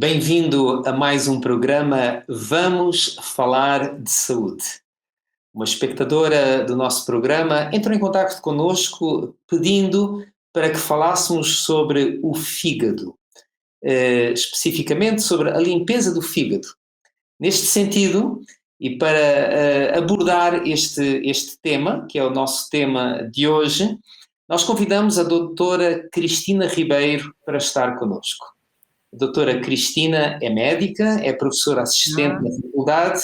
Bem-vindo a mais um programa Vamos Falar de Saúde. Uma espectadora do nosso programa entrou em contacto connosco pedindo para que falássemos sobre o fígado, especificamente sobre a limpeza do fígado. Neste sentido, e para abordar este tema, que é o nosso tema de hoje, nós convidamos a doutora Cristina Ribeiro para estar connosco. A doutora Cristina é médica, é professora assistente na faculdade,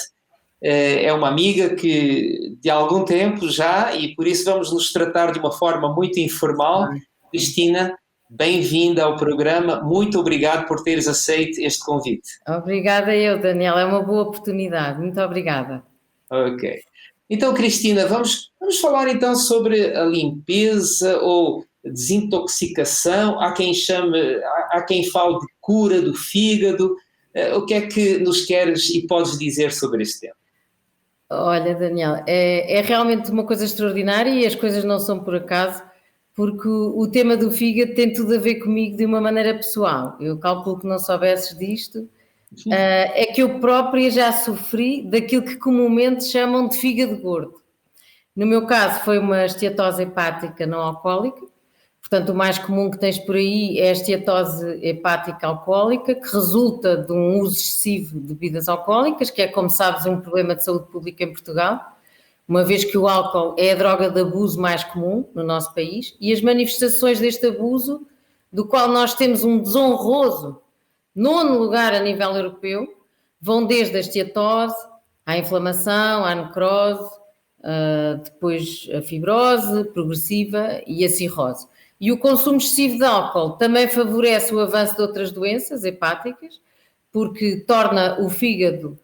é uma amiga que de algum tempo já, e por isso vamos nos tratar de uma forma muito informal. Cristina, bem-vinda ao programa, muito obrigado por teres aceito este convite. Obrigada eu, Daniel, é uma boa oportunidade, muito obrigada. Ok. Então, Cristina, vamos falar então sobre a limpeza ou desintoxicação. Há quem fale de cura do fígado. O que é que nos queres e podes dizer sobre este tema? Olha, Daniel, é realmente uma coisa extraordinária e as coisas não são por acaso, porque o tema do fígado tem tudo a ver comigo de uma maneira pessoal. Eu calculo que não soubesses disto. É que eu própria já sofri daquilo que comumente chamam de fígado gordo. No meu caso foi uma esteatose hepática não alcoólica, portanto o mais comum que tens por aí é a esteatose hepática alcoólica, que resulta de um uso excessivo de bebidas alcoólicas, que é, como sabes, um problema de saúde pública em Portugal, uma vez que o álcool é a droga de abuso mais comum no nosso país, e as manifestações deste abuso, do qual nós temos um desonroso 9º lugar a nível europeu, vão desde a esteatose, à inflamação, à necrose, depois a fibrose progressiva e a cirrose. E o consumo excessivo de álcool também favorece o avanço de outras doenças hepáticas, porque torna o fígado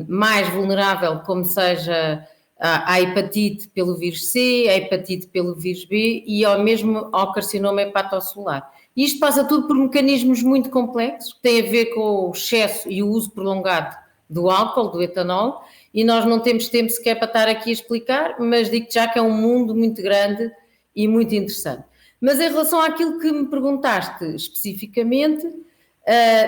mais vulnerável, como seja à hepatite pelo vírus C, à hepatite pelo vírus B e mesmo ao carcinoma hepatocelular. Isto passa tudo por mecanismos muito complexos, que têm a ver com o excesso e o uso prolongado do álcool, do etanol, e nós não temos tempo sequer para estar aqui a explicar, mas digo-te já que é um mundo muito grande e muito interessante. Mas em relação àquilo que me perguntaste especificamente,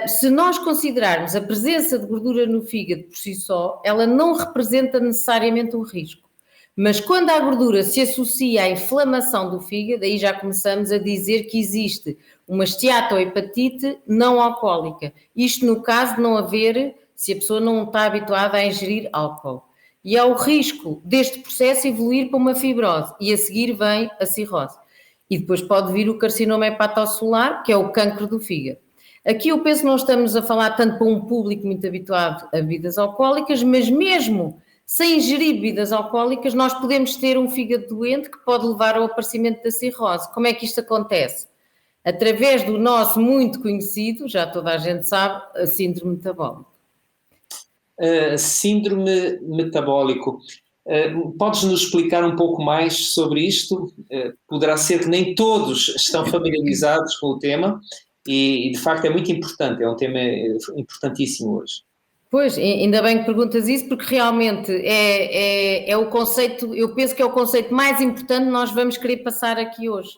se nós considerarmos a presença de gordura no fígado por si só, ela não representa necessariamente um risco. Mas quando a gordura se associa à inflamação do fígado, aí já começamos a dizer que existe uma esteatohepatite não alcoólica. Isto no caso de não haver, se a pessoa não está habituada a ingerir álcool. E há o risco deste processo evoluir para uma fibrose e a seguir vem a cirrose. E depois pode vir o carcinoma hepatocelular, que é o cancro do fígado. Aqui eu penso que não estamos a falar tanto para um público muito habituado a bebidas alcoólicas, mas mesmo sem ingerir bebidas alcoólicas, nós podemos ter um fígado doente que pode levar ao aparecimento da cirrose. Como é que isto acontece? Através do nosso muito conhecido, já toda a gente sabe, a síndrome metabólica. Síndrome metabólico. Podes nos explicar um pouco mais sobre isto? Poderá ser que nem todos estão familiarizados com o tema e de facto é muito importante, é um tema importantíssimo hoje. Pois, ainda bem que perguntas isso, porque realmente é o conceito, eu penso que é o conceito mais importante que nós vamos querer passar aqui hoje,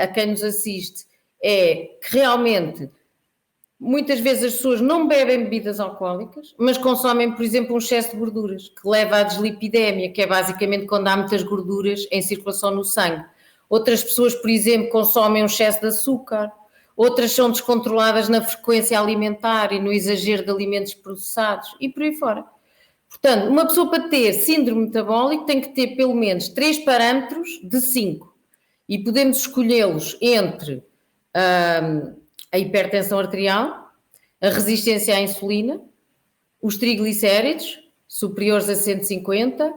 a quem nos assiste, é que realmente muitas vezes as pessoas não bebem bebidas alcoólicas, mas consomem, por exemplo, um excesso de gorduras, que leva à dislipidemia, que é basicamente quando há muitas gorduras em circulação no sangue. Outras pessoas, por exemplo, consomem um excesso de açúcar, outras são descontroladas na frequência alimentar e no exagero de alimentos processados e por aí fora. Portanto, uma pessoa para ter síndrome metabólico tem que ter pelo menos 3 parâmetros de 5 e podemos escolhê-los entre a hipertensão arterial, a resistência à insulina, os triglicéridos superiores a 150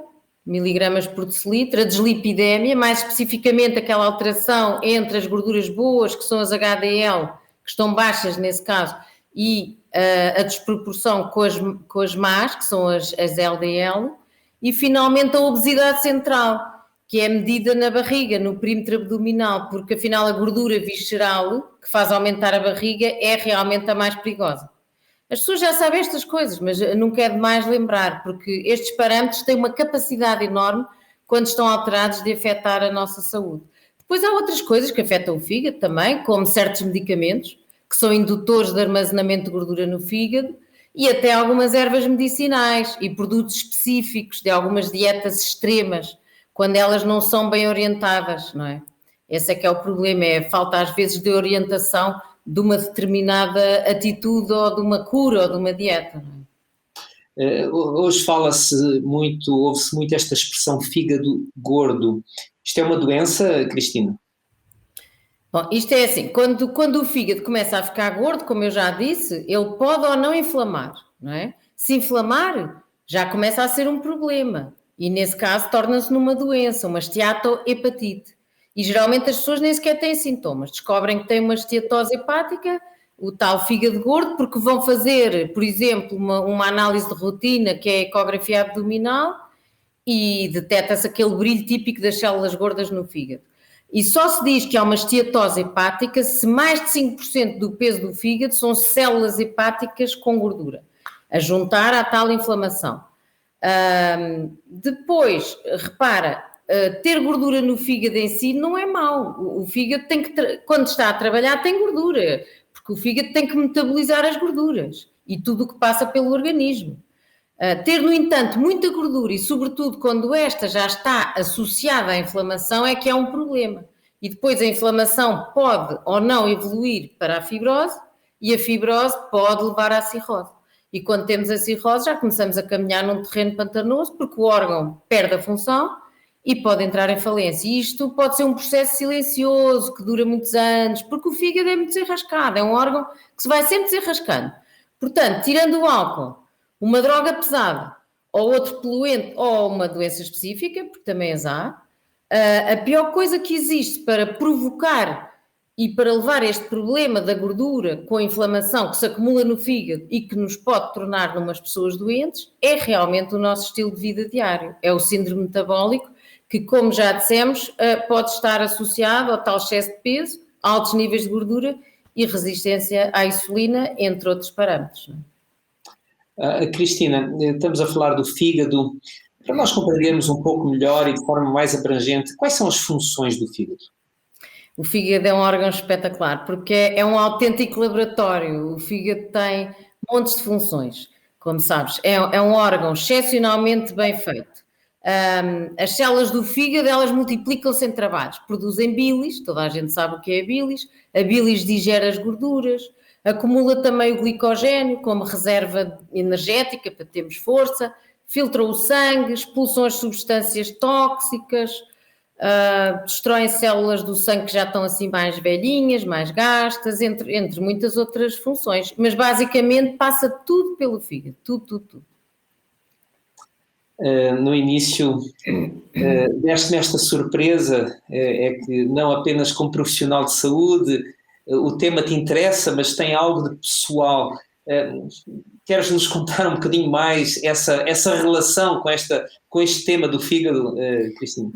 miligramas por decilitro, a dislipidemia, mais especificamente aquela alteração entre as gorduras boas, que são as HDL, que estão baixas nesse caso, e a desproporção com as más, que são as LDL, e finalmente a obesidade central, que é medida na barriga, no perímetro abdominal, porque afinal a gordura visceral, que faz aumentar a barriga, é realmente a mais perigosa. As pessoas já sabem estas coisas, mas nunca é demais lembrar, porque estes parâmetros têm uma capacidade enorme, quando estão alterados, de afetar a nossa saúde. Depois há outras coisas que afetam o fígado também, como certos medicamentos, que são indutores de armazenamento de gordura no fígado, e até algumas ervas medicinais e produtos específicos de algumas dietas extremas, quando elas não são bem orientadas, não é? Esse é que é o problema, é a falta às vezes de orientação de uma determinada atitude ou de uma cura ou de uma dieta, não é? Hoje ouve-se muito esta expressão fígado gordo. Isto é uma doença, Cristina? Bom, isto é assim, quando o fígado começa a ficar gordo, como eu já disse, ele pode ou não inflamar, não é? Se inflamar, já começa a ser um problema. E nesse caso torna-se numa doença, uma esteatohepatite. E geralmente as pessoas nem sequer têm sintomas. Descobrem que têm uma esteatose hepática, o tal fígado gordo, porque vão fazer, por exemplo, uma análise de rotina, que é a ecografia abdominal, e detecta-se aquele brilho típico das células gordas no fígado. E só se diz que há uma esteatose hepática se mais de 5% do peso do fígado são células hepáticas com gordura, a juntar à tal inflamação. Depois, repara, ter gordura no fígado em si não é mau. O fígado tem que, quando está a trabalhar, tem gordura, porque o fígado tem que metabolizar as gorduras e tudo o que passa pelo organismo. Ter, no entanto, muita gordura e, sobretudo, quando esta já está associada à inflamação, é que é um problema. E depois a inflamação pode ou não evoluir para a fibrose e a fibrose pode levar à cirrose. E quando temos a cirrose já começamos a caminhar num terreno pantanoso porque o órgão perde a função e pode entrar em falência. E isto pode ser um processo silencioso que dura muitos anos, porque o fígado é muito desenrascado, é um órgão que se vai sempre desenrascando. Portanto, tirando o álcool, uma droga pesada, ou outro poluente, ou uma doença específica, porque também as há, a pior coisa que existe para provocar e para levar este problema da gordura com a inflamação que se acumula no fígado e que nos pode tornar numas pessoas doentes, é realmente o nosso estilo de vida diário. É o síndrome metabólico que, como já dissemos, pode estar associado ao tal excesso de peso, altos níveis de gordura e resistência à insulina, entre outros parâmetros. Cristina, estamos a falar do fígado. Para nós compreendermos um pouco melhor e de forma mais abrangente, quais são as funções do fígado? O fígado é um órgão espetacular, porque é um autêntico laboratório. O fígado tem montes de funções, como sabes. É um órgão excepcionalmente bem feito. As células do fígado, elas multiplicam-se em trabalhos. Produzem bilis, toda a gente sabe o que é a bilis digere as gorduras, acumula também o glicogênio como reserva energética para termos força, filtra o sangue, expulsam as substâncias tóxicas, destroem células do sangue que já estão assim mais velhinhas, mais gastas, entre muitas outras funções. Mas basicamente passa tudo pelo fígado, tudo. No início, deste-me esta surpresa, é que não apenas como profissional de saúde, o tema te interessa, mas tem algo de pessoal. Queres nos contar um bocadinho mais essa relação com este tema do fígado, Cristina?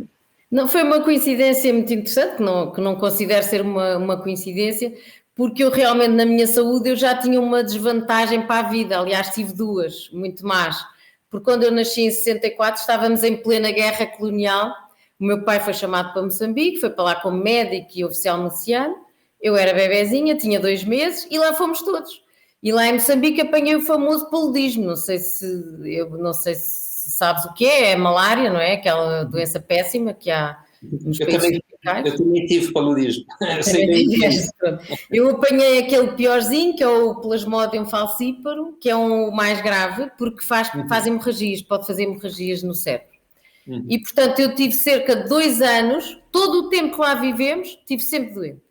Não, foi uma coincidência muito interessante, que não considero ser uma coincidência, porque eu realmente na minha saúde eu já tinha uma desvantagem para a vida, aliás tive duas, muito más, porque quando eu nasci em 64 estávamos em plena guerra colonial, o meu pai foi chamado para Moçambique, foi para lá como médico e oficial miliciano, eu era bebezinha, tinha 2 meses e lá fomos todos. E lá em Moçambique apanhei o famoso paludismo, não sei se sabes o que é malária, não é? Aquela doença péssima que há nos países tropicais. Eu também tive paludismo. Eu apanhei aquele piorzinho, que é o Plasmodium falciparum, que é o mais grave, porque faz hemorragias, pode fazer hemorragias no cérebro. E, portanto, eu tive cerca de 2 anos, todo o tempo que lá vivemos, tive sempre doente.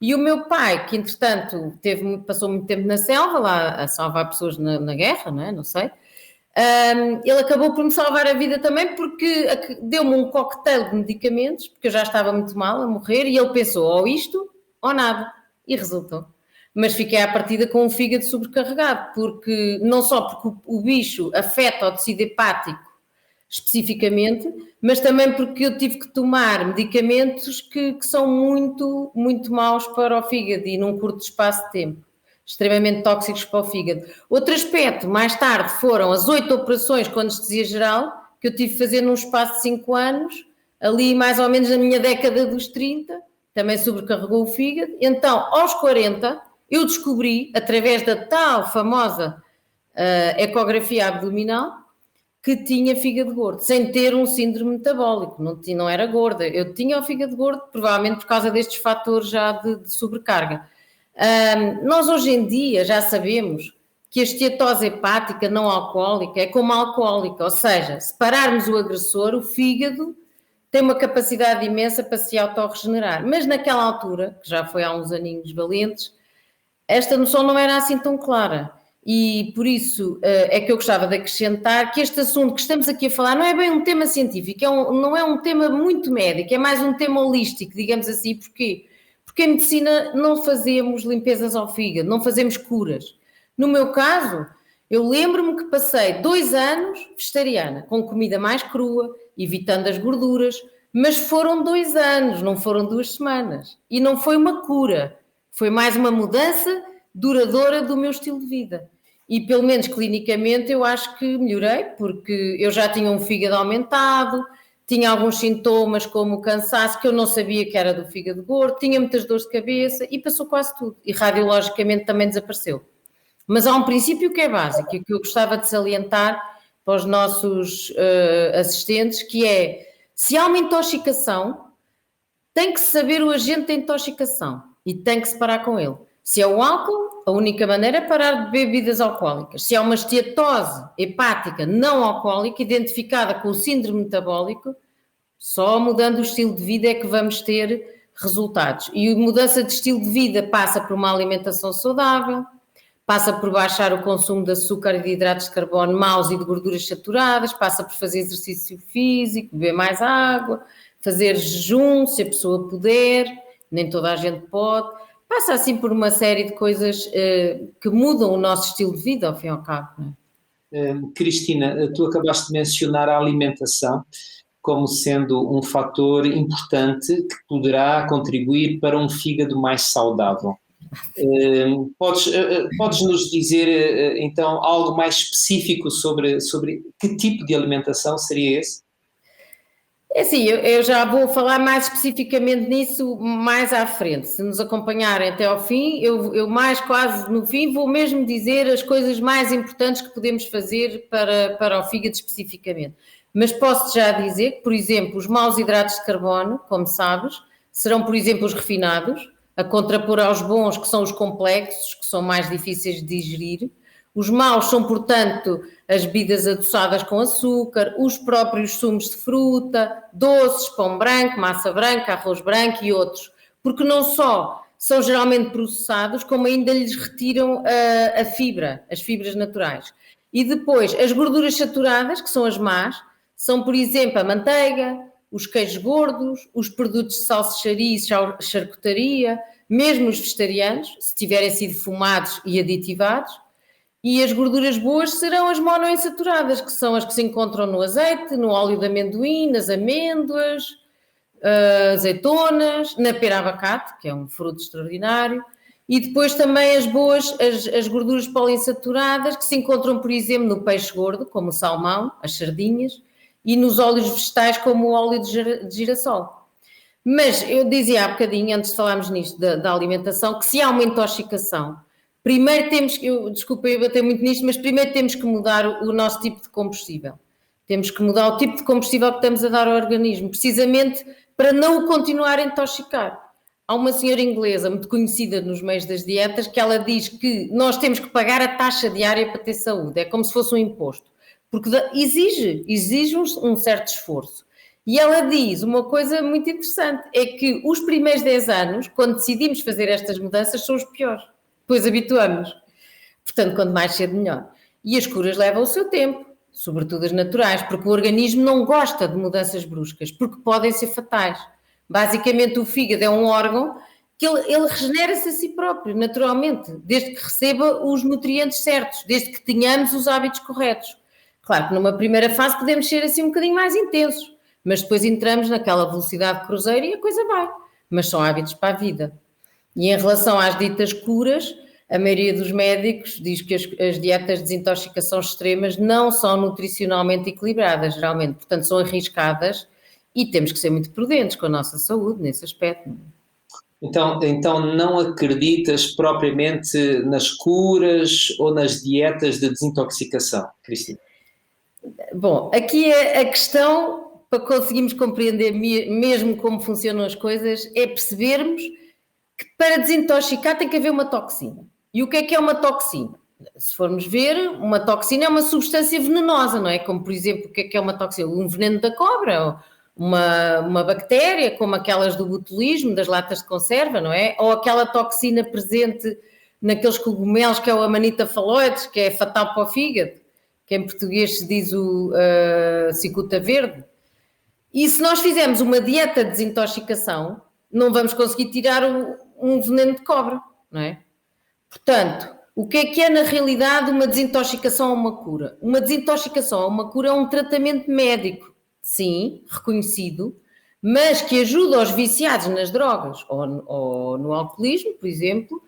E o meu pai, que entretanto passou muito tempo na selva, lá a salvar pessoas na guerra, não é? Não sei. Ele acabou por me salvar a vida também porque deu-me um coquetel de medicamentos, porque eu já estava muito mal a morrer, e ele pensou, ou isto ou nada, e resultou. Mas fiquei à partida com o fígado sobrecarregado, porque não só porque o bicho afeta o tecido hepático especificamente, mas também porque eu tive que tomar medicamentos que são muito, muito maus para o fígado e num curto espaço de tempo, extremamente tóxicos para o fígado. Outro aspecto, mais tarde, foram as 8 operações com anestesia geral, que eu tive que fazer num espaço de 5 anos, ali mais ou menos na minha década dos 30, também sobrecarregou o fígado. Então, aos 40, eu descobri, através da tal famosa ecografia abdominal, que tinha fígado gordo, sem ter um síndrome metabólico, não era gorda. Eu tinha o fígado gordo, provavelmente por causa destes fatores já de sobrecarga. Nós hoje em dia já sabemos que a esteatose hepática não alcoólica é como a alcoólica, ou seja, se pararmos o agressor, o fígado tem uma capacidade imensa para se autorregenerar. Mas naquela altura, que já foi há uns aninhos valentes, esta noção não era assim tão clara. E por isso é que eu gostava de acrescentar que este assunto que estamos aqui a falar não é bem um tema científico, não é um tema muito médico, é mais um tema holístico, digamos assim. Porquê? Porque em medicina não fazemos limpezas ao fígado, não fazemos curas. No meu caso, eu lembro-me que passei 2 anos vegetariana, com comida mais crua, evitando as gorduras, mas foram 2 anos, não foram 2 semanas. E não foi uma cura, foi mais uma mudança duradoura do meu estilo de vida. E pelo menos clinicamente eu acho que melhorei, porque eu já tinha um fígado aumentado, tinha alguns sintomas como cansaço, que eu não sabia que era do fígado gordo, tinha muitas dores de cabeça e passou quase tudo. E radiologicamente também desapareceu. Mas há um princípio que é básico e que eu gostava de salientar para os nossos assistentes, que é, se há uma intoxicação, tem que saber o agente da intoxicação e tem que se parar com ele. Se é o álcool, a única maneira é parar de beber bebidas alcoólicas. Se há uma esteatose hepática não alcoólica, identificada com o síndrome metabólico, só mudando o estilo de vida é que vamos ter resultados. E a mudança de estilo de vida passa por uma alimentação saudável, passa por baixar o consumo de açúcar e de hidratos de carbono maus e de gorduras saturadas, passa por fazer exercício físico, beber mais água, fazer jejum, se a pessoa puder, nem toda a gente pode. Passa assim por uma série de coisas que mudam o nosso estilo de vida, ao fim e ao cabo. Não é? Cristina, tu acabaste de mencionar a alimentação como sendo um fator importante que poderá contribuir para um fígado mais saudável. Podes nos dizer então algo mais específico sobre que tipo de alimentação seria esse? É assim, eu já vou falar mais especificamente nisso mais à frente. Se nos acompanharem até ao fim, eu mais quase no fim vou mesmo dizer as coisas mais importantes que podemos fazer para o fígado especificamente. Mas posso já dizer que, por exemplo, os maus hidratos de carbono, como sabes, serão, por exemplo, os refinados, a contrapor aos bons, que são os complexos, que são mais difíceis de digerir. Os maus são, portanto, as bebidas adoçadas com açúcar, os próprios sumos de fruta, doces, pão branco, massa branca, arroz branco e outros, porque não só são geralmente processados, como ainda lhes retiram a fibra, as fibras naturais. E depois, as gorduras saturadas, que são as más, são, por exemplo, a manteiga, os queijos gordos, os produtos de salsicharias, charcutaria, mesmo os vegetarianos, se tiverem sido fumados e aditivados. E as gorduras boas serão as monoinsaturadas, que são as que se encontram no azeite, no óleo de amendoim, nas amêndoas, azeitonas, na pera abacate, que é um fruto extraordinário, e depois também as boas, as gorduras poliinsaturadas, que se encontram, por exemplo, no peixe gordo, como o salmão, as sardinhas, e nos óleos vegetais, como o óleo de girassol. Mas eu dizia há bocadinho, antes de falarmos nisto da alimentação, que se há uma intoxicação, primeiro temos que, desculpa eu bater muito nisto, mas primeiro temos que mudar o nosso tipo de combustível. Temos que mudar o tipo de combustível que estamos a dar ao organismo, precisamente para não o continuar a intoxicar. Há uma senhora inglesa muito conhecida nos meios das dietas que ela diz que nós temos que pagar a taxa diária para ter saúde, é como se fosse um imposto, porque exige um certo esforço. E ela diz uma coisa muito interessante, é que os primeiros 10 anos, quando decidimos fazer estas mudanças, são os piores. Depois habituamos. Portanto, quanto mais cedo, melhor. E as curas levam o seu tempo, sobretudo as naturais, porque o organismo não gosta de mudanças bruscas, porque podem ser fatais. Basicamente, o fígado é um órgão que ele regenera-se a si próprio, naturalmente, desde que receba os nutrientes certos, desde que tenhamos os hábitos corretos. Claro que numa primeira fase podemos ser assim um bocadinho mais intensos, mas depois entramos naquela velocidade de cruzeiro e a coisa vai. Mas são hábitos para a vida. E em relação às ditas curas, a maioria dos médicos diz que as dietas de desintoxicação extremas não são nutricionalmente equilibradas, geralmente, portanto são arriscadas e temos que ser muito prudentes com a nossa saúde nesse aspecto. Então não acreditas propriamente nas curas ou nas dietas de desintoxicação, Cristina? Bom, aqui a questão, para conseguirmos compreender mesmo como funcionam as coisas, é percebermos que para desintoxicar tem que haver uma toxina. E o que é uma toxina? Se formos ver, uma toxina é uma substância venenosa, não é? Como, por exemplo, o que é uma toxina? Um veneno da cobra, uma bactéria, como aquelas do botulismo, das latas de conserva, não é? Ou aquela toxina presente naqueles cogumelos, que é o Amanita phalloides, que é fatal para o fígado, que em português se diz o cicuta verde. E se nós fizermos uma dieta de desintoxicação, não vamos conseguir tirar um veneno de cobra, não é? Portanto, o que é na realidade uma desintoxicação ou uma cura? Uma desintoxicação ou uma cura é um tratamento médico, sim, reconhecido, mas que ajuda os viciados nas drogas ou no alcoolismo, por exemplo,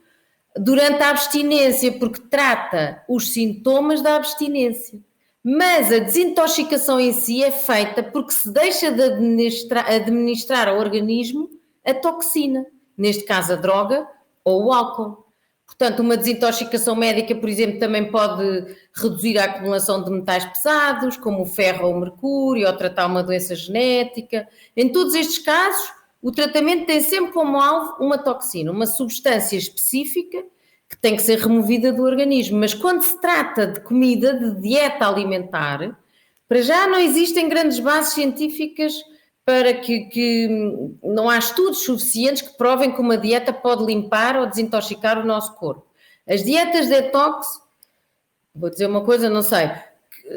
durante a abstinência, porque trata os sintomas da abstinência. Mas a desintoxicação em si é feita porque se deixa de administrar ao organismo a toxina, neste caso a droga ou o álcool. Portanto, uma desintoxicação médica, por exemplo, também pode reduzir a acumulação de metais pesados, como o ferro ou o mercúrio, ou tratar uma doença genética. Em todos estes casos, o tratamento tem sempre como alvo uma toxina, uma substância específica que tem que ser removida do organismo. Mas quando se trata de comida, de dieta alimentar, para já não existem grandes bases científicas para que não há estudos suficientes que provem que uma dieta pode limpar ou desintoxicar o nosso corpo. As dietas detox, vou dizer uma coisa, não sei,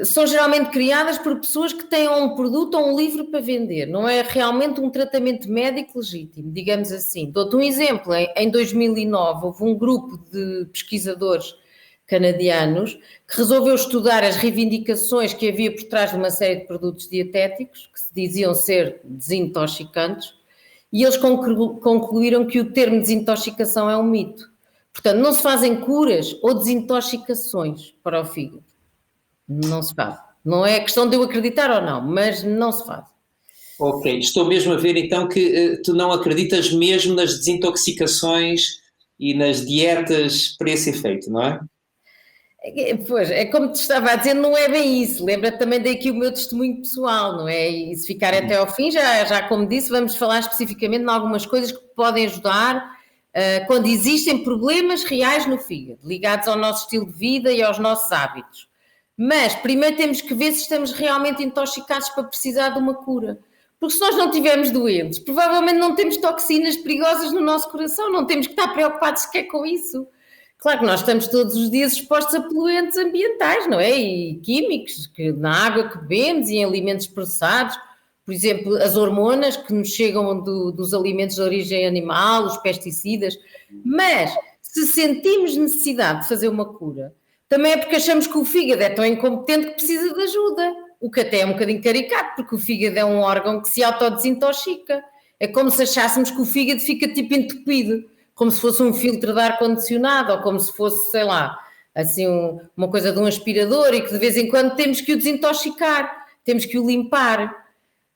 são geralmente criadas por pessoas que têm um produto ou um livro para vender, não é realmente um tratamento médico legítimo, digamos assim. Dou-te um exemplo, em 2009 houve um grupo de pesquisadores canadianos que resolveu estudar as reivindicações que havia por trás de uma série de produtos dietéticos que se diziam ser desintoxicantes e eles concluíram que o termo desintoxicação é um mito. Portanto, não se fazem curas ou desintoxicações para o fígado. Não se faz. Não é questão de eu acreditar ou não, mas não se faz. Ok, estou mesmo a ver então que tu não acreditas mesmo nas desintoxicações e nas dietas para esse efeito, não é? Pois, é como te estava a dizer, não é bem isso. Lembra também daqui o meu testemunho pessoal, não é? E se ficar até ao fim, já como disse, vamos falar especificamente em algumas coisas que podem ajudar quando existem problemas reais no fígado, ligados ao nosso estilo de vida e aos nossos hábitos. Mas primeiro temos que ver se estamos realmente intoxicados para precisar de uma cura. Porque se nós não estivermos doentes, provavelmente não temos toxinas perigosas no nosso coração, não temos que estar preocupados sequer com isso. Claro que nós estamos todos os dias expostos a poluentes ambientais, não é? E químicos, que na água que bebemos e em alimentos processados, por exemplo, as hormonas que nos chegam dos alimentos de origem animal, os pesticidas. Mas se sentimos necessidade de fazer uma cura, também é porque achamos que o fígado é tão incompetente que precisa de ajuda, o que até é um bocadinho caricato, porque o fígado é um órgão que se autodesintoxica. É como se achássemos que o fígado fica tipo entupido, como se fosse um filtro de ar-condicionado, ou como se fosse, sei lá, assim uma coisa de um aspirador e que de vez em quando temos que o desintoxicar, temos que o limpar.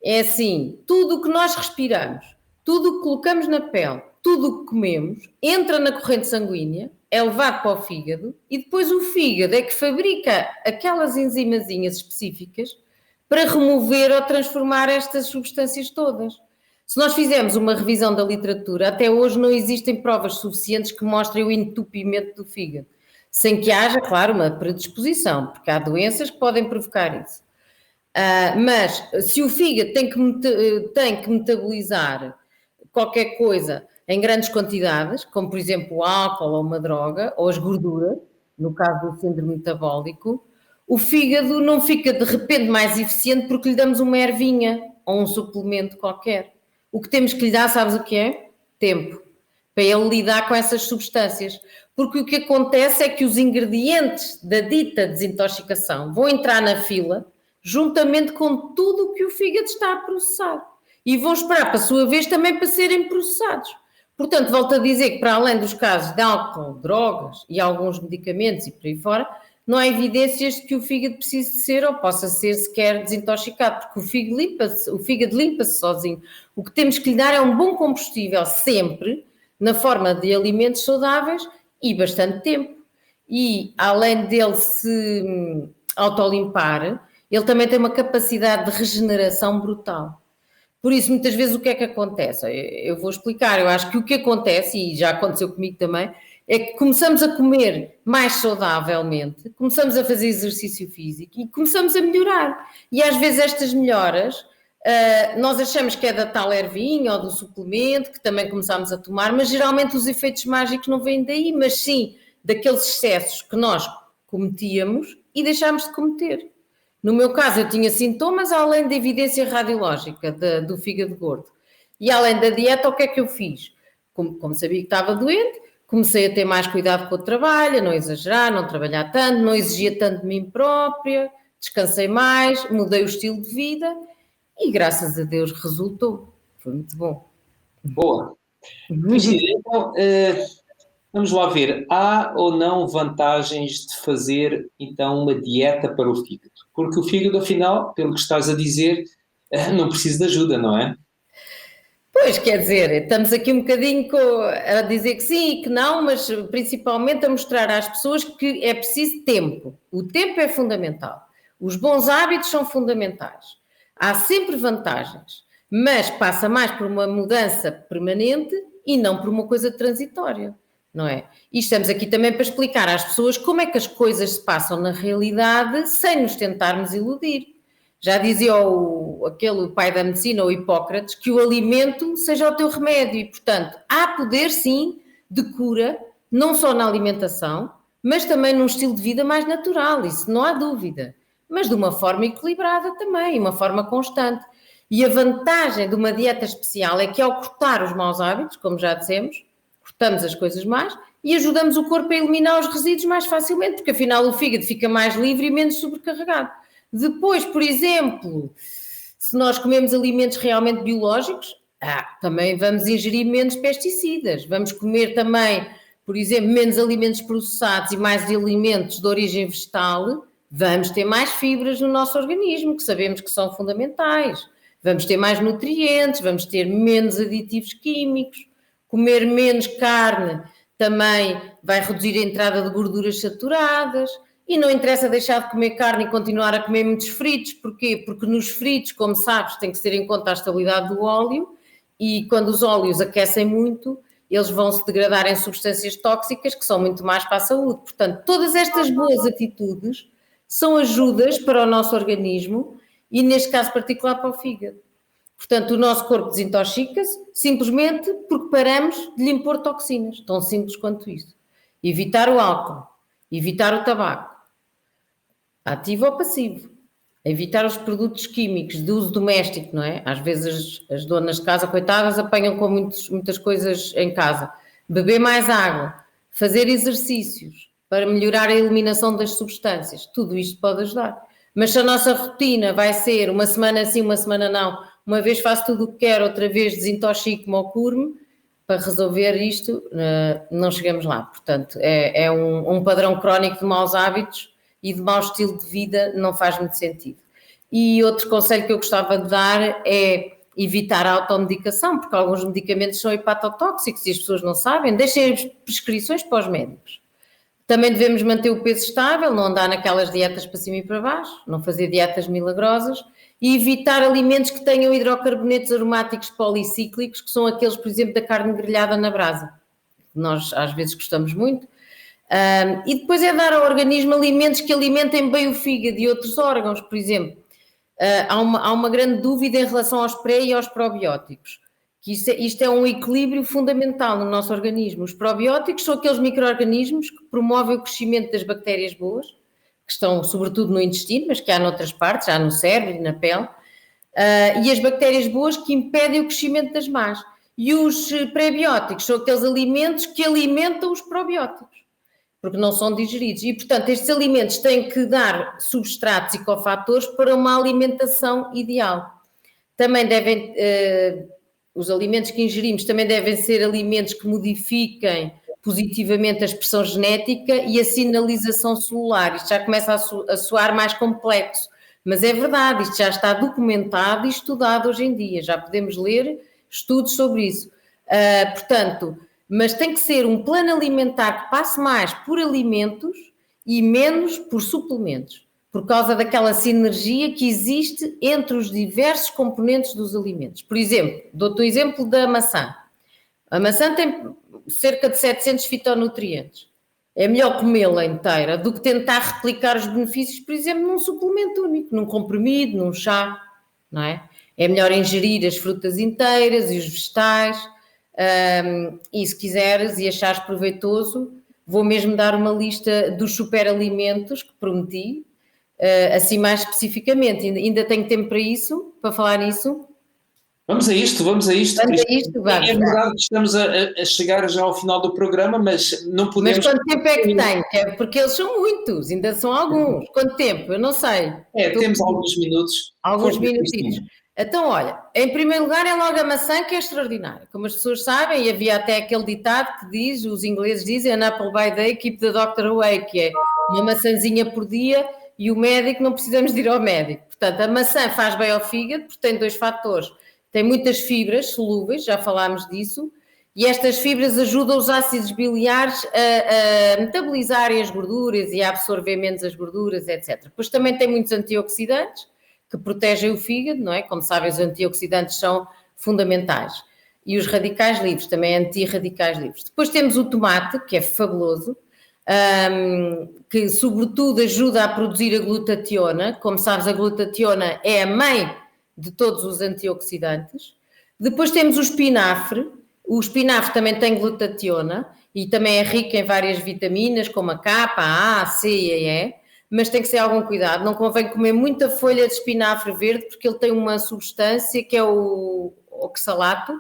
É assim, tudo o que nós respiramos, tudo o que colocamos na pele, tudo o que comemos, entra na corrente sanguínea, é levado para o fígado e depois o fígado é que fabrica aquelas enzimazinhas específicas para remover ou transformar estas substâncias todas. Se nós fizermos uma revisão da literatura, até hoje não existem provas suficientes que mostrem o entupimento do fígado, sem que haja, claro, uma predisposição, porque há doenças que podem provocar isso. Mas se o fígado tem que metabolizar qualquer coisa em grandes quantidades, como por exemplo o álcool ou uma droga, ou as gorduras, no caso do síndrome metabólico, o fígado não fica de repente mais eficiente porque lhe damos uma ervinha ou um suplemento qualquer. O que temos que lhe dar, sabes o que é? Tempo. Para ele lidar com essas substâncias. Porque o que acontece é que os ingredientes da dita desintoxicação vão entrar na fila juntamente com tudo o que o fígado está a processar. E vão esperar, para a sua vez, também para serem processados. Portanto, volto a dizer que para além dos casos de álcool, drogas e alguns medicamentos e por aí fora, não há evidências de que o fígado precise ser ou possa ser sequer desintoxicado, porque o fígado limpa-se sozinho. O que temos que lhe dar é um bom combustível sempre na forma de alimentos saudáveis e bastante tempo. E além dele se autolimpar, ele também tem uma capacidade de regeneração brutal. Por isso, muitas vezes, o que é que acontece? Eu vou explicar. Eu acho que o que acontece, e já aconteceu comigo também, é que começamos a comer mais saudavelmente, começamos a fazer exercício físico e começamos a melhorar. E às vezes estas melhoras, nós achamos que é da tal ervinha ou do suplemento, que também começamos a tomar, mas geralmente os efeitos mágicos não vêm daí, mas sim daqueles excessos que nós cometíamos e deixámos de cometer. No meu caso, eu tinha sintomas, além da evidência radiológica do fígado gordo. E além da dieta, o que é que eu fiz? Como sabia que estava doente, comecei a ter mais cuidado com o trabalho, a não exagerar, não trabalhar tanto, não exigia tanto de mim própria, descansei mais, mudei o estilo de vida e, graças a Deus, resultou. Foi muito bom. Boa. Cristina, então, vamos lá ver. Há ou não vantagens de fazer, então, uma dieta para o fígado? Porque o fígado, afinal, pelo que estás a dizer, não precisa de ajuda, não é? Pois, quer dizer, estamos aqui um bocadinho a dizer que sim e que não, mas principalmente a mostrar às pessoas que é preciso tempo. O tempo é fundamental. Os bons hábitos são fundamentais. Há sempre vantagens, mas passa mais por uma mudança permanente e não por uma coisa transitória, não é? E estamos aqui também para explicar às pessoas como é que as coisas se passam na realidade sem nos tentarmos iludir. Já dizia aquele pai da medicina, o Hipócrates, que o alimento seja o teu remédio e, portanto, há poder, sim, de cura, não só na alimentação, mas também num estilo de vida mais natural, isso não há dúvida, mas de uma forma equilibrada também, uma forma constante. E a vantagem de uma dieta especial é que ao cortar os maus hábitos, como já dissemos, cortamos as coisas mais e ajudamos o corpo a eliminar os resíduos mais facilmente, porque afinal o fígado fica mais livre e menos sobrecarregado. Depois, por exemplo, se nós comemos alimentos realmente biológicos, também vamos ingerir menos pesticidas, vamos comer também, por exemplo, menos alimentos processados e mais alimentos de origem vegetal, vamos ter mais fibras no nosso organismo, que sabemos que são fundamentais, vamos ter mais nutrientes, vamos ter menos aditivos químicos, comer menos carne também vai reduzir a entrada de gorduras saturadas. E não interessa deixar de comer carne e continuar a comer muitos fritos. Porquê? Porque nos fritos, como sabes, tem que se ter em conta a estabilidade do óleo e quando os óleos aquecem muito, eles vão se degradar em substâncias tóxicas que são muito más para a saúde. Portanto, todas estas boas atitudes são ajudas para o nosso organismo e, neste caso particular, para o fígado. Portanto, o nosso corpo desintoxica-se simplesmente porque paramos de lhe impor toxinas. Tão simples quanto isso. Evitar o álcool, evitar o tabaco, ativo ou passivo, evitar os produtos químicos de uso doméstico, não é? Às vezes as donas de casa, coitadas, apanham com muitas coisas em casa. Beber mais água, fazer exercícios para melhorar a eliminação das substâncias, tudo isto pode ajudar. Mas se a nossa rotina vai ser uma semana sim, uma semana não, uma vez faço tudo o que quero, outra vez desintoxico-me ou curo-me, para resolver isto não chegamos lá. Portanto, é um padrão crónico de maus hábitos e de mau estilo de vida, não faz muito sentido. E outro conselho que eu gostava de dar é evitar a automedicação, porque alguns medicamentos são hepatotóxicos e as pessoas não sabem, deixem as prescrições para os médicos. Também devemos manter o peso estável, não andar naquelas dietas para cima e para baixo, não fazer dietas milagrosas e evitar alimentos que tenham hidrocarbonetos aromáticos policíclicos, que são aqueles, por exemplo, da carne grelhada na brasa, que nós às vezes gostamos muito. E depois é dar ao organismo alimentos que alimentem bem o fígado e outros órgãos, por exemplo. Há uma grande dúvida em relação aos pré e aos probióticos, que isto é um equilíbrio fundamental no nosso organismo. Os probióticos são aqueles micro-organismos que promovem o crescimento das bactérias boas, que estão sobretudo no intestino, mas que há noutras partes, há no cérebro e na pele, e as bactérias boas que impedem o crescimento das más. E os prebióticos são aqueles alimentos que alimentam os probióticos, porque não são digeridos. E, portanto, estes alimentos têm que dar substratos e cofatores para uma alimentação ideal. Também devem, os alimentos que ingerimos também devem ser alimentos que modifiquem positivamente a expressão genética e a sinalização celular. Isto já começa a soar mais complexo, mas é verdade, isto já está documentado e estudado hoje em dia, já podemos ler estudos sobre isso. Portanto, mas tem que ser um plano alimentar que passe mais por alimentos e menos por suplementos, por causa daquela sinergia que existe entre os diversos componentes dos alimentos. Por exemplo, dou-te o exemplo da maçã. A maçã tem cerca de 700 fitonutrientes. É melhor comê-la inteira do que tentar replicar os benefícios, por exemplo, num suplemento único, num comprimido, num chá, não é? É melhor ingerir as frutas inteiras e os vegetais, e se quiseres e achares proveitoso, vou mesmo dar uma lista dos superalimentos que prometi, assim mais especificamente. Ainda tenho tempo para isso, para falar nisso? Vamos a isto, Vamos a isto, vamos. É verdade que estamos a chegar já ao final do programa, mas não podemos... Mas quanto tempo é que tem? Porque eles são muitos, ainda são alguns. Quanto tempo? Eu não sei. Temos alguns minutos. Alguns minutinhos. Então, olha, em primeiro lugar é logo a maçã, que é extraordinária. Como as pessoas sabem, e havia até aquele ditado que diz, os ingleses dizem, an apple by day, keep the doctor away, que é uma maçãzinha por dia e o médico, não precisamos de ir ao médico. Portanto, a maçã faz bem ao fígado, porque tem 2 fatores. Tem muitas fibras solúveis, já falámos disso, e estas fibras ajudam os ácidos biliares a metabolizarem as gorduras e a absorver menos as gorduras, etc. Depois também tem muitos antioxidantes, que protegem o fígado, não é? Como sabem, os antioxidantes são fundamentais. E os radicais livres, também antirradicais livres. Depois temos o tomate, que é fabuloso, que sobretudo ajuda a produzir a glutationa. Como sabes, a glutationa é a mãe de todos os antioxidantes. Depois temos o espinafre. O espinafre também tem glutationa e também é rico em várias vitaminas, como a K, a A, C e a E, mas tem que ser algum cuidado. Não convém comer muita folha de espinafre verde, porque ele tem uma substância que é o oxalato,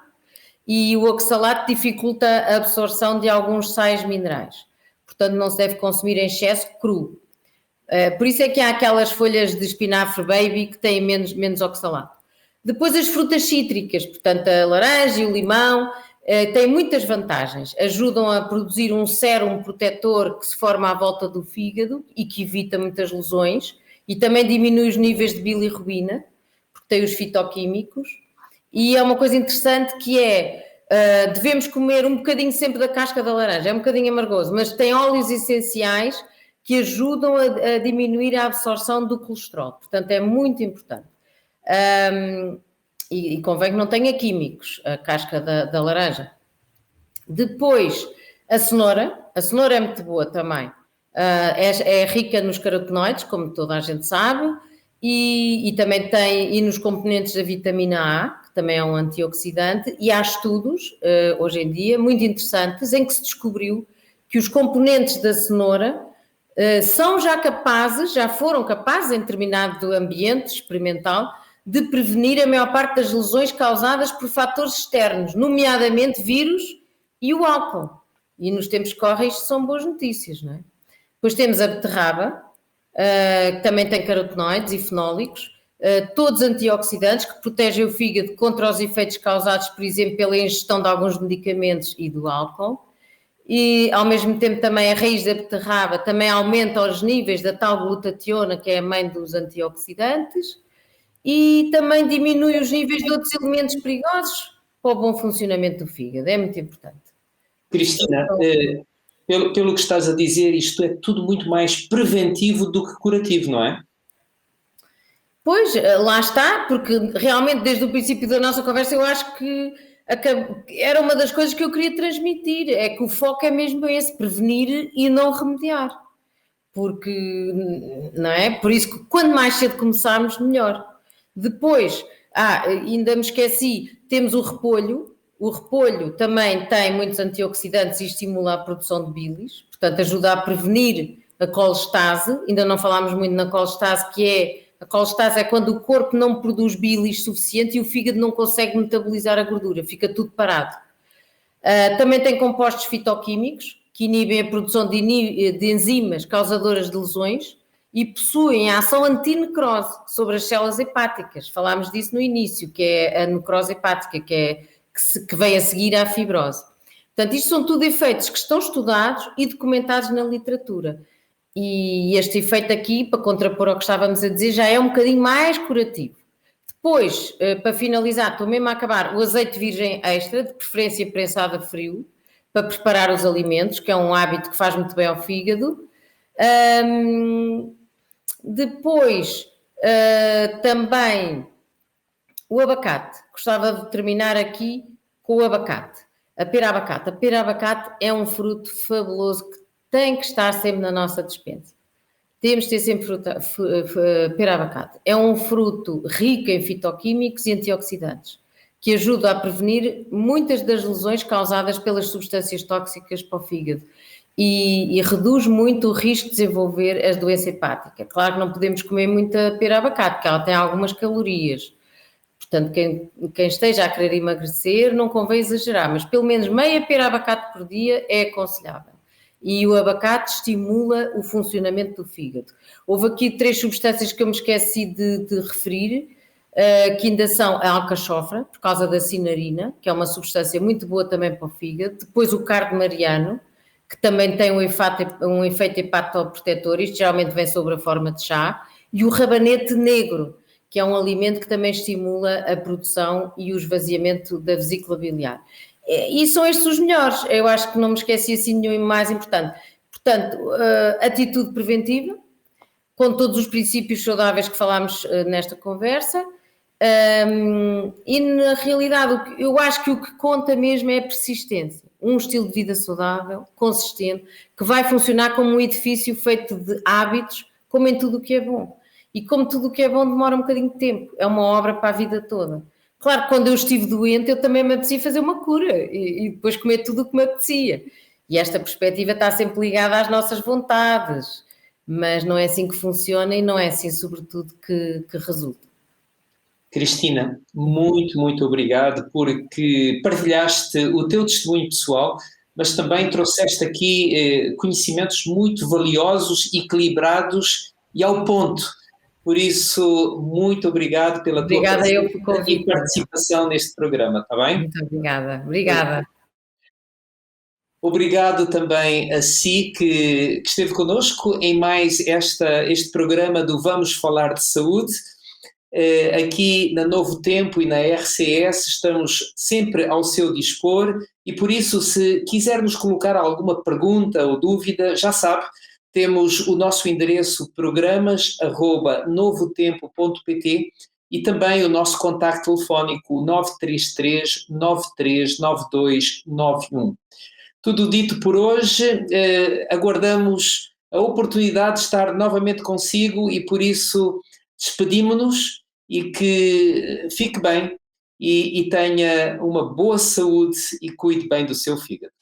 e o oxalato dificulta a absorção de alguns sais minerais. Portanto, não se deve consumir em excesso cru. Por isso é que há aquelas folhas de espinafre baby que têm menos oxalato. Depois as frutas cítricas, portanto a laranja e o limão, têm muitas vantagens. Ajudam a produzir um sérum protetor que se forma à volta do fígado e que evita muitas lesões, e também diminui os níveis de bilirrubina, porque tem os fitoquímicos. E é uma coisa interessante que devemos comer um bocadinho sempre da casca da laranja, é um bocadinho amargoso, mas tem óleos essenciais que ajudam a diminuir a absorção do colesterol, portanto é muito importante. E convém que não tenha químicos, a casca da laranja. Depois, a cenoura é muito boa também, é rica nos carotenoides, como toda a gente sabe, e também tem, e nos componentes da vitamina A, que também é um antioxidante, e há estudos, hoje em dia, muito interessantes, em que se descobriu que os componentes da cenoura já foram capazes, em determinado ambiente experimental, de prevenir a maior parte das lesões causadas por fatores externos, nomeadamente vírus e o álcool. E nos tempos que correm isto são boas notícias, não é? Depois temos a beterraba, que também tem carotenoides e fenólicos, todos antioxidantes que protegem o fígado contra os efeitos causados, por exemplo, pela ingestão de alguns medicamentos e do álcool. E ao mesmo tempo também a raiz da beterraba também aumenta os níveis da tal glutationa, que é a mãe dos antioxidantes, e também diminui os níveis de outros elementos perigosos para o bom funcionamento do fígado. É muito importante. Cristina, pelo que estás a dizer, isto é tudo muito mais preventivo do que curativo, não é? Pois, lá está, porque realmente desde o princípio da nossa conversa eu acho que era uma das coisas que eu queria transmitir, é que o foco é mesmo esse, prevenir e não remediar. Porque, não é? Por isso que quanto mais cedo começarmos, melhor. Depois, ainda me esqueci, temos o repolho. O repolho também tem muitos antioxidantes e estimula a produção de bilis, portanto ajuda a prevenir a colestase. Ainda não falámos muito na colestase, a colestase é quando o corpo não produz bilis suficiente e o fígado não consegue metabolizar a gordura, fica tudo parado. Também tem compostos fitoquímicos que inibem a produção de enzimas causadoras de lesões e possuem a ação antinecrose sobre as células hepáticas. Falámos disso no início, que é a necrose hepática, que vem a seguir à fibrose. Portanto, isto são tudo efeitos que estão estudados e documentados na literatura. E este efeito aqui, para contrapor ao que estávamos a dizer, já é um bocadinho mais curativo. Depois, para finalizar, estou mesmo a acabar, o azeite virgem extra, de preferência prensado a frio, para preparar os alimentos, que é um hábito que faz muito bem ao fígado. Depois, também o abacate. Gostava de terminar aqui com o abacate. A pera-abacate. A pera-abacate é um fruto fabuloso que tem que estar sempre na nossa despensa. Temos de ter sempre pera-abacate. É um fruto rico em fitoquímicos e antioxidantes, que ajuda a prevenir muitas das lesões causadas pelas substâncias tóxicas para o fígado e reduz muito o risco de desenvolver a doença hepática. Claro que não podemos comer muita pera-abacate, porque ela tem algumas calorias. Portanto, quem esteja a querer emagrecer, não convém exagerar, mas pelo menos meia pera-abacate por dia é aconselhável. E o abacate estimula o funcionamento do fígado. Houve aqui 3 substâncias que eu me esqueci de referir, que ainda são a alcachofra, por causa da cinarina, que é uma substância muito boa também para o fígado. Depois o cardo-mariano, que também tem um efeito hepatoprotetor, isto geralmente vem sob a forma de chá. E o rabanete negro, que é um alimento que também estimula a produção e o esvaziamento da vesícula biliar. E são estes os melhores, eu acho que não me esqueci assim nenhum mais importante. Portanto, atitude preventiva, com todos os princípios saudáveis que falámos nesta conversa, e na realidade eu acho que o que conta mesmo é a persistência, um estilo de vida saudável, consistente, que vai funcionar como um edifício feito de hábitos, como em tudo o que é bom. E como tudo o que é bom demora um bocadinho de tempo, é uma obra para a vida toda. Claro que quando eu estive doente eu também me apetecia fazer uma cura e depois comer tudo o que me apetecia. E esta perspectiva está sempre ligada às nossas vontades, mas não é assim que funciona e não é assim, sobretudo, que resulta. Cristina, muito obrigado porque partilhaste o teu testemunho pessoal, mas também trouxeste aqui conhecimentos muito valiosos, equilibrados e ao ponto. Por isso, muito obrigado pela tua Obrigada eu pelo presença e convite. participação neste programa, está bem? Muito obrigada. Obrigada. Obrigado também a si que esteve connosco em mais este programa do Vamos Falar de Saúde. Aqui na Novo Tempo e na RCS estamos sempre ao seu dispor e por isso, se quiser nos colocar alguma pergunta ou dúvida, já sabe, temos o nosso endereço programas@novotempo.pt e também o nosso contacto telefónico 933 9392 91. Tudo dito por hoje, aguardamos a oportunidade de estar novamente consigo e por isso despedimos-nos e que fique bem e tenha uma boa saúde e cuide bem do seu fígado.